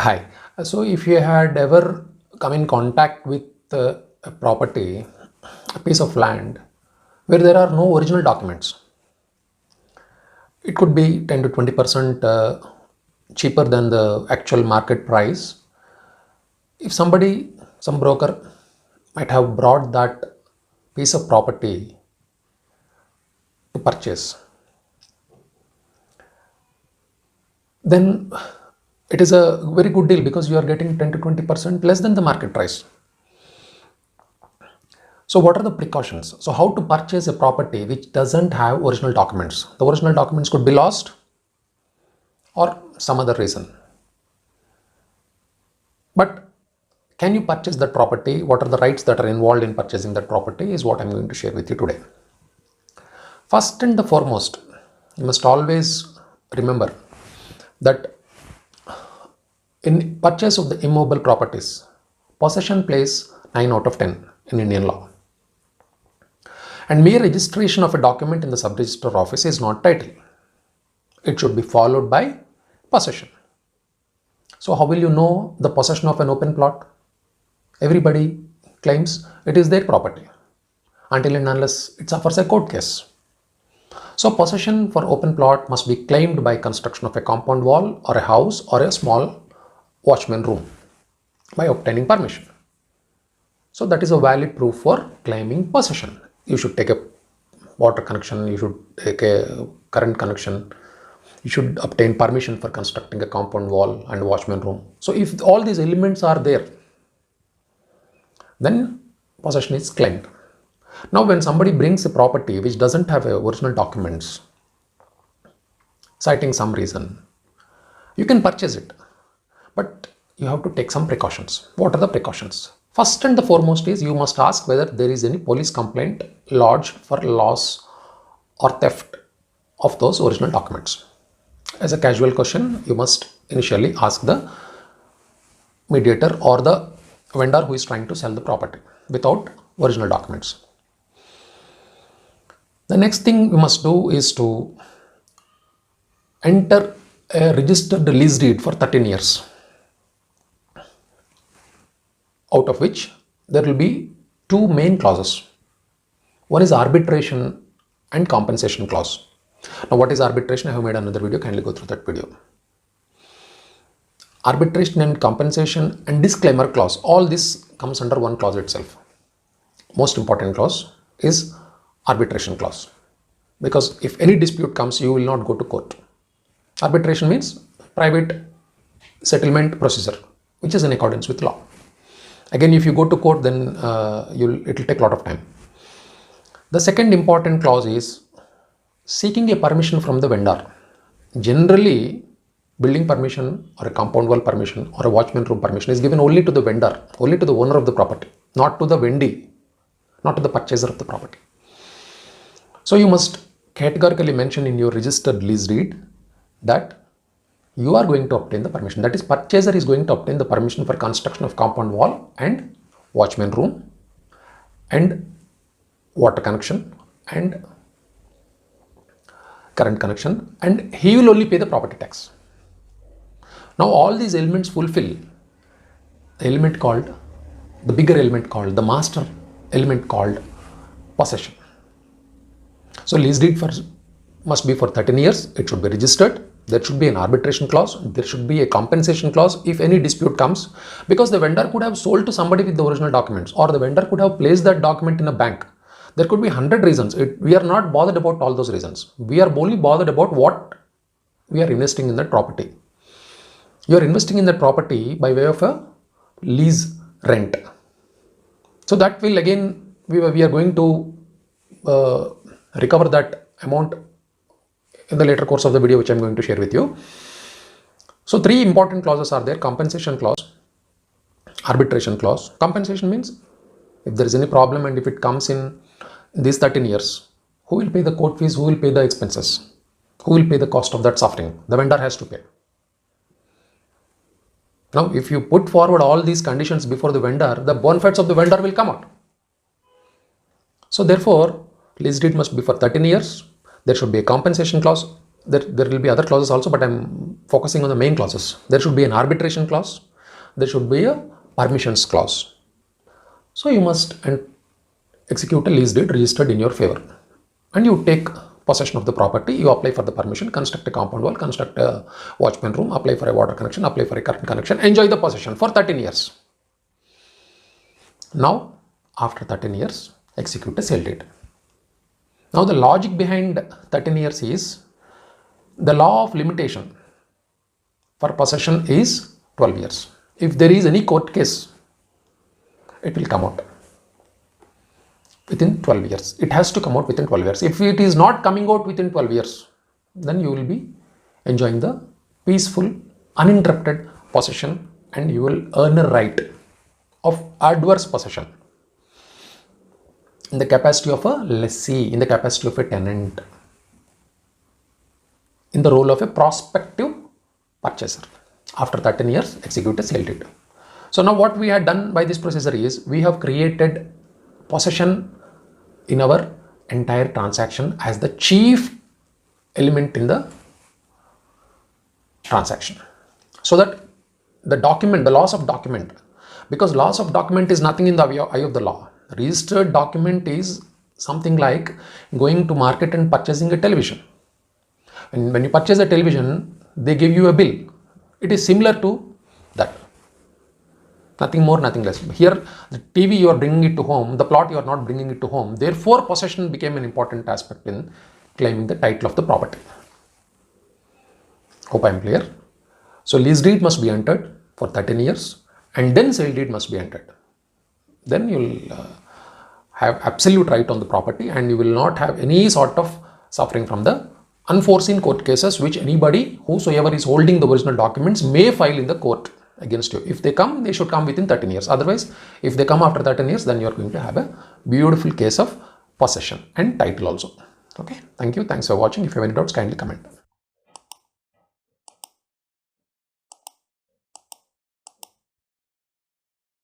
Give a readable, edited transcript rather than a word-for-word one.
Hi. So, if you had ever come in contact with a property, a piece of land, where there are no original documents, it could be 10 to 20% cheaper than the actual market price. If somebody, some broker, might have brought that piece of property to purchase, then it is a very good deal because you are getting 10 to 20% less than the market price. So what are the precautions? So how to purchase a property which doesn't have original documents? The original documents could be lost or some other reason. But can you purchase that property? What are the rights that are involved in purchasing that property is what I'm going to share with you today. First and the foremost, you must always remember that in purchase of the immobile properties, possession plays 9 out of 10 in Indian law. And mere registration of a document in the sub-register office is not title. It should be followed by possession. So how will you know the possession of an open plot? Everybody claims it is their property until and unless it suffers a court case. So possession for open plot must be claimed by construction of a compound wall or a house or a small watchman room by obtaining permission. So that is a valid proof for claiming possession. You should take a water connection, you should take a current connection, you should obtain permission for constructing a compound wall and watchman room. So if all these elements are there, then possession is claimed. Now when somebody brings a property which doesn't have original documents, citing some reason, you can purchase it, but you have to take some precautions. What are the precautions? First and the foremost is you must ask whether there is any police complaint lodged for loss or theft of those original documents. As a casual question, you must initially ask the mediator or the vendor who is trying to sell the property without original documents. The next thing you must do is to enter a registered lease deed for 13 years, out of which there will be two main clauses. One is arbitration and compensation clause. Now what is arbitration? I have made another video, kindly go through that video. Arbitration and compensation and disclaimer clause, all this comes under one clause itself. Most important clause is arbitration clause, because if any dispute comes, you will not go to court. Arbitration means private settlement procedure, which is in accordance with law. Again, if you go to court, then it will take a lot of time. The second important clause is seeking a permission from the vendor. Generally, building permission or a compound wall permission or a watchman room permission is given only to the vendor, only to the owner of the property, not to the vendee, not to the purchaser of the property. So you must categorically mention in your registered lease deed that you are going to obtain the permission. That is, purchaser is going to obtain the permission for construction of compound wall and watchman room and water connection and current connection, and he will only pay the property tax. Now all these elements fulfill the element called, the bigger element called, the master element called possession. So lease deed must be for 13 years, it should be registered, there should be an arbitration clause, there should be a compensation clause if any dispute comes, because the vendor could have sold to somebody with the original documents, or the vendor could have placed that document in a bank. There could be 100 reasons. We are not bothered about all those reasons. We are only bothered about what we are investing in that property. You are investing in that property by way of a lease rent. So that will again, we are going to recover that amount in the later course of the video, which I'm going to share with you. So three important clauses are there: compensation clause, arbitration clause. Compensation means if there is any problem and if it comes in these 13 years, who will pay the court fees, who will pay the expenses, who will pay the cost of that suffering? The vendor has to pay. Now, if you put forward all these conditions before the vendor, the bona fides of the vendor will come out. So therefore, lease deed must be for 13 years. There should be a compensation clause. there will be other clauses also, but I'm focusing on the main clauses. There should be an arbitration clause. There should be a permissions clause. So you must execute a lease deed registered in your favor. And you take possession of the property, you apply for the permission, construct a compound wall, construct a watchman room, apply for a water connection, apply for a current connection, enjoy the possession for 13 years. Now, after 13 years, execute a sale deed. Now, the logic behind 13 years is the law of limitation for possession is 12 years. If there is any court case, it will come out within 12 years. It has to come out within 12 years. If it is not coming out within 12 years, then you will be enjoying the peaceful, uninterrupted possession, and you will earn a right of adverse possession in the capacity of a lessee, in the capacity of a tenant, in the role of a prospective purchaser. After 13 years, execute a sale deed. So now what we had done by this procedure is we have created possession in our entire transaction as the chief element in the transaction, so that the document, the loss of document, because loss of document is nothing in the eye of the law. Registered document is something like going to market and purchasing a television. And when you purchase a television, they give you a bill. It is similar to that. Nothing more, nothing less. Here, the TV you are bringing it to home, the plot you are not bringing it to home. Therefore, possession became an important aspect in claiming the title of the property. Hope I am clear. So, lease deed must be entered for 13 years and then sale deed must be entered. Then you will have absolute right on the property and you will not have any sort of suffering from the unforeseen court cases which anybody, whosoever is holding the original documents, may file in the court against you. If they come, they should come within 13 years. Otherwise, if they come after 13 years, then you are going to have a beautiful case of possession and title also. Okay. Thank you. Thanks for watching. If you have any doubts, kindly comment.